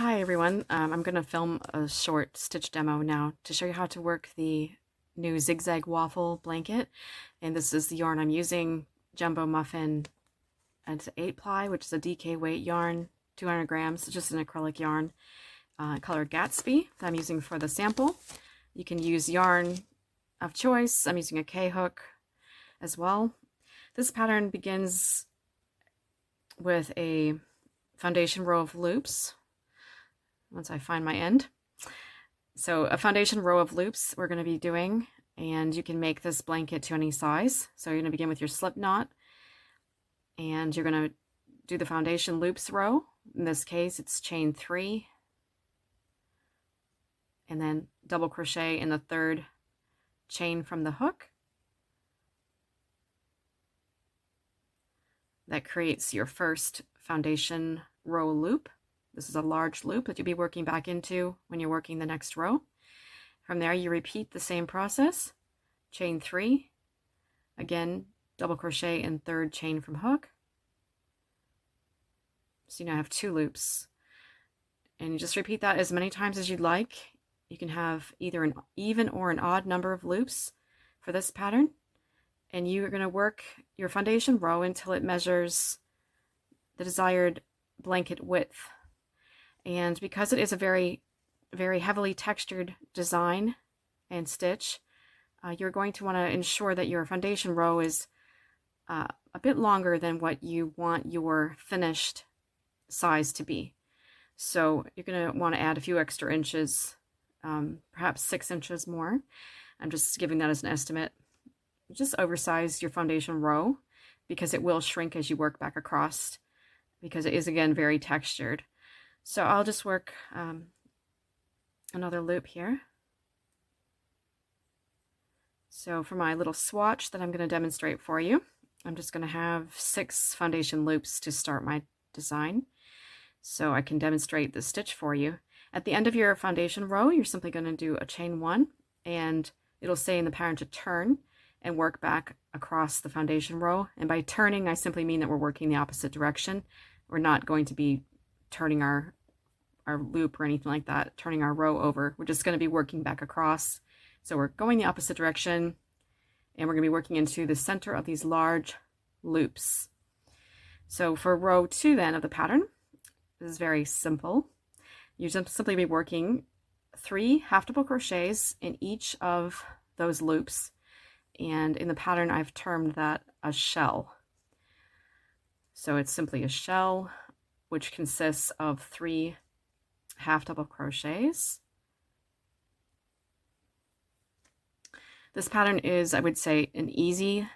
Hi everyone, I'm going to film a short stitch demo now to show you how to work the new Zigzag Waffle blanket. And this is the yarn I'm using, Jumbo Muffin. It's 8-ply, which is a DK weight yarn, 200 grams, it's just an acrylic yarn, color Gatsby that I'm using for the sample. You can use yarn of choice. I'm using a K-hook as well. This pattern begins with a foundation row of loops. Once I find my end. So a foundation row of loops we're going to be doing, and you can make this blanket to any size. So you're going to begin with your slip knot, and you're going to do the foundation loops row. In this case, it's chain 3, and then double crochet in the third chain from the hook. That creates your first foundation row loop. This is a large loop that you'll be working back into when you're working the next row. From there, you repeat the same process. Chain 3, again, double crochet in third chain from hook. So you now have 2 loops. And you just repeat that as many times as you'd like. You can have either an even or an odd number of loops for this pattern. And you're going to work your foundation row until it measures the desired blanket width. And because it is a very, very heavily textured design and stitch, you're going to want to ensure that your foundation row is a bit longer than what you want your finished size to be. So you're going to want to add a few extra inches, perhaps 6 inches more. I'm just giving that as an estimate. Just oversize your foundation row because it will shrink as you work back across, because it is, again, very textured. So I'll just work another loop here. So for my little swatch that I'm going to demonstrate for you, I'm just going to have 6 foundation loops to start my design, so I can demonstrate the stitch for you. At the end of your foundation row, you're simply going to do a chain 1, and it'll say in the pattern to turn and work back across the foundation row. And by turning, I simply mean that we're working the opposite direction. We're not going to be turning our loop or anything like that, turning our row over. We're just going to be working back across. So we're going the opposite direction, and we're going to be working into the center of these large loops. So for row 2 then of the pattern, this is very simple. You just simply be working 3 half double crochets in each of those loops, and in the pattern I've termed that a shell. So it's simply a shell which consists of 3 half double crochets. This pattern is, I would say, an easy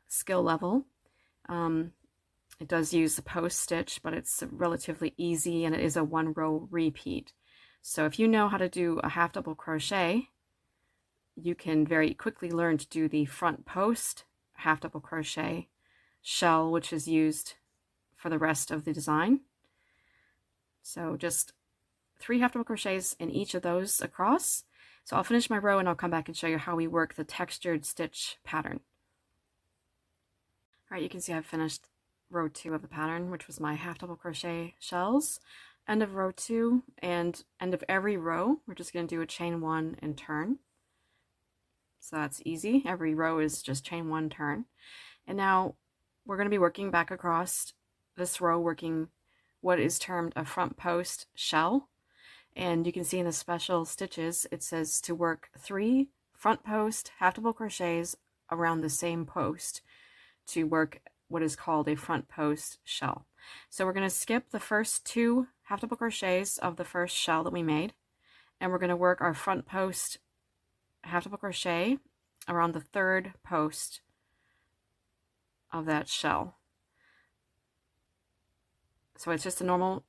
skill level. It does use the post stitch, but it's relatively easy, and it is a 1-row repeat. So if you know how to do a half double crochet, you can very quickly learn to do the front post half double crochet shell, which is used for the rest of the design. So just 3 half double crochets in each of those across. So I'll finish my row and I'll come back and show you how we work the textured stitch pattern. All right, you can see I've finished row 2 of the pattern, which was my half double crochet shells. End of row 2, and end of every row, we're just going to do a chain 1 and turn. So that's easy. Every row is just chain 1, turn. And now we're going to be working back across this row, working what is termed a front post shell. And you can see in the special stitches, it says to work 3 front post half double crochets around the same post to work what is called a front post shell. So we're going to skip the first 2 half double crochets of the first shell that we made, and we're going to work our front post half double crochet around the 3rd post of that shell. So it's just a normal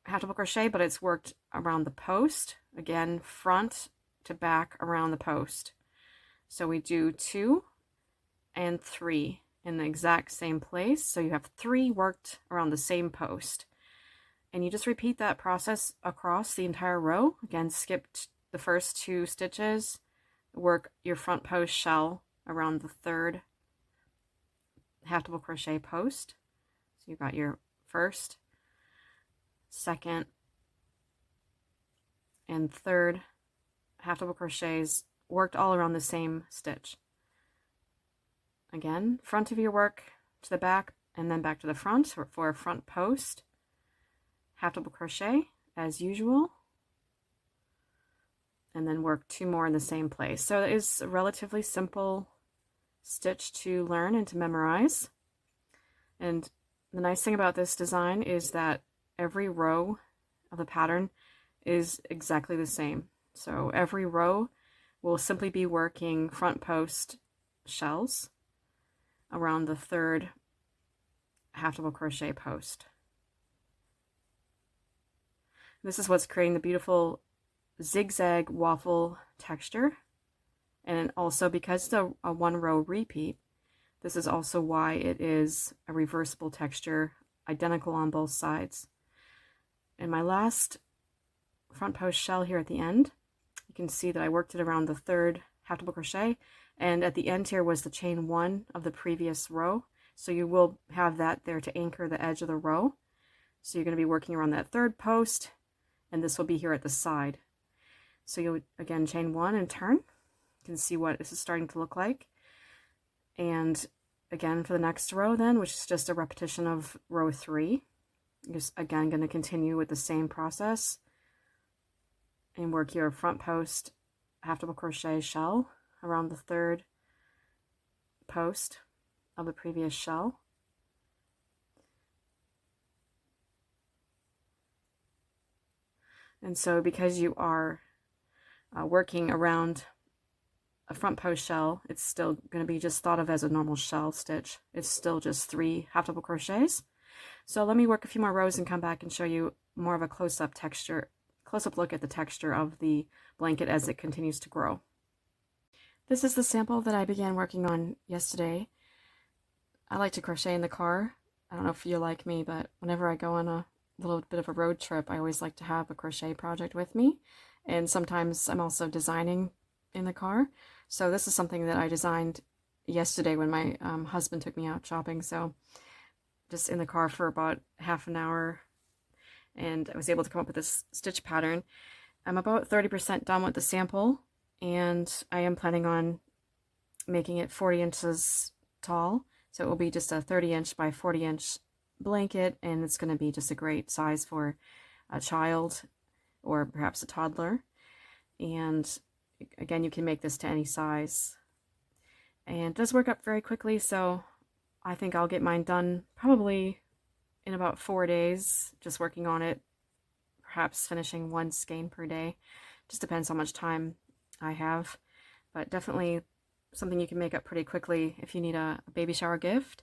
half double crochet, but it's worked around the post, again, front to back around the post. So we do 2 and 3 in the exact same place. So you have 3 worked around the same post. And you just repeat that process across the entire row. Again, skip the first 2 stitches, work your front post shell around the 3rd half double crochet post. So you've got your first, second, and third half double crochets worked all around the same stitch. Again, front of your work to the back and then back to the front for a front post, half double crochet as usual, and then work 2 more in the same place. So it is a relatively simple stitch to learn and to memorize. And the nice thing about this design is that every row of the pattern is exactly the same. So every row will simply be working front post shells around the third half double crochet post. This is what's creating the beautiful zigzag waffle texture. And also, because it's a 1 row repeat, this is also why it is a reversible texture, identical on both sides. In my last front post shell here at the end, you can see that I worked it around the third half double crochet, and at the end here was the chain 1 of the previous row. So you will have that there to anchor the edge of the row. So you're going to be working around that third post, and this will be here at the side. So you'll again chain 1 and turn. You can see what this is starting to look like. And again for the next row then, which is just a repetition of row 3, you're just again going to continue with the same process and work your front post half double crochet shell around the third post of the previous shell. And so because you are working around a front post shell, it's still going to be just thought of as a normal shell stitch. It's still just 3 half double crochets. So let me work a few more rows and come back and show you more of a close-up look at the texture of the blanket as it continues to grow. This is the sample that I began working on yesterday. I like to crochet in the car. I don't know if you're like me, but whenever I go on a little bit of a road trip, I always like to have a crochet project with me. And sometimes I'm also designing in the car. So this is something that I designed yesterday when my husband took me out shopping. So just in the car for about half an hour, and I was able to come up with this stitch pattern. I'm about 30% done with the sample, and I am planning on making it 40 inches tall. So it will be just a 30-inch by 40-inch blanket, and it's going to be just a great size for a child or perhaps a toddler. And again, you can make this to any size. And it does work up very quickly, so I think I'll get mine done probably in about 4 days, just working on it, perhaps finishing 1 skein per day. Just depends how much time I have, but definitely something you can make up pretty quickly if you need a baby shower gift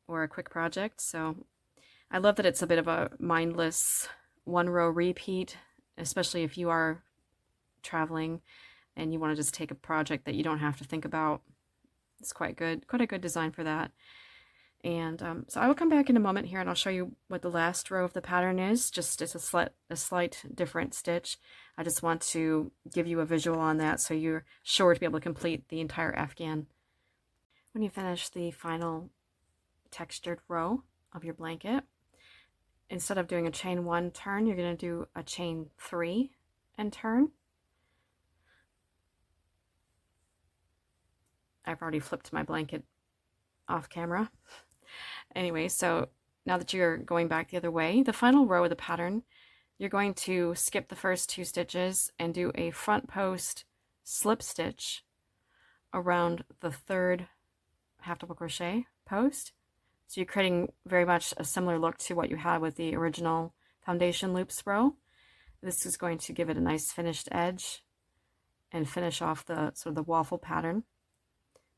or a quick project. So I love that it's a bit of a mindless 1 row repeat, especially if you are traveling and you want to just take a project that you don't have to think about. It's quite a good design for that. And so I will come back in a moment here and I'll show you what the last row of the pattern is. Just it's a slight different stitch. I just want to give you a visual on that so you're sure to be able to complete the entire afghan. When you finish the final textured row of your blanket, instead of doing a chain 1 turn, you're going to do a chain 3 and turn. I've already flipped my blanket off camera. Anyway, so now that you're going back the other way, the final row of the pattern, you're going to skip the first 2 stitches and do a front post slip stitch around the third half double crochet post. So you're creating very much a similar look to what you had with the original foundation loops row. This is going to give it a nice finished edge and finish off the sort of the waffle pattern.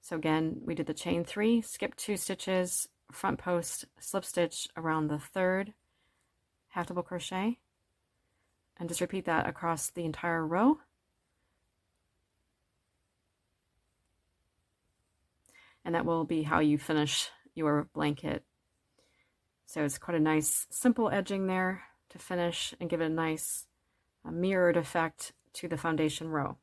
So again, we did the chain 3, skip 2 stitches, front post slip stitch around the third half double crochet, and just repeat that across the entire row. And that will be how you finish your blanket. So it's quite a nice simple edging there to finish and give it a nice mirrored effect to the foundation row.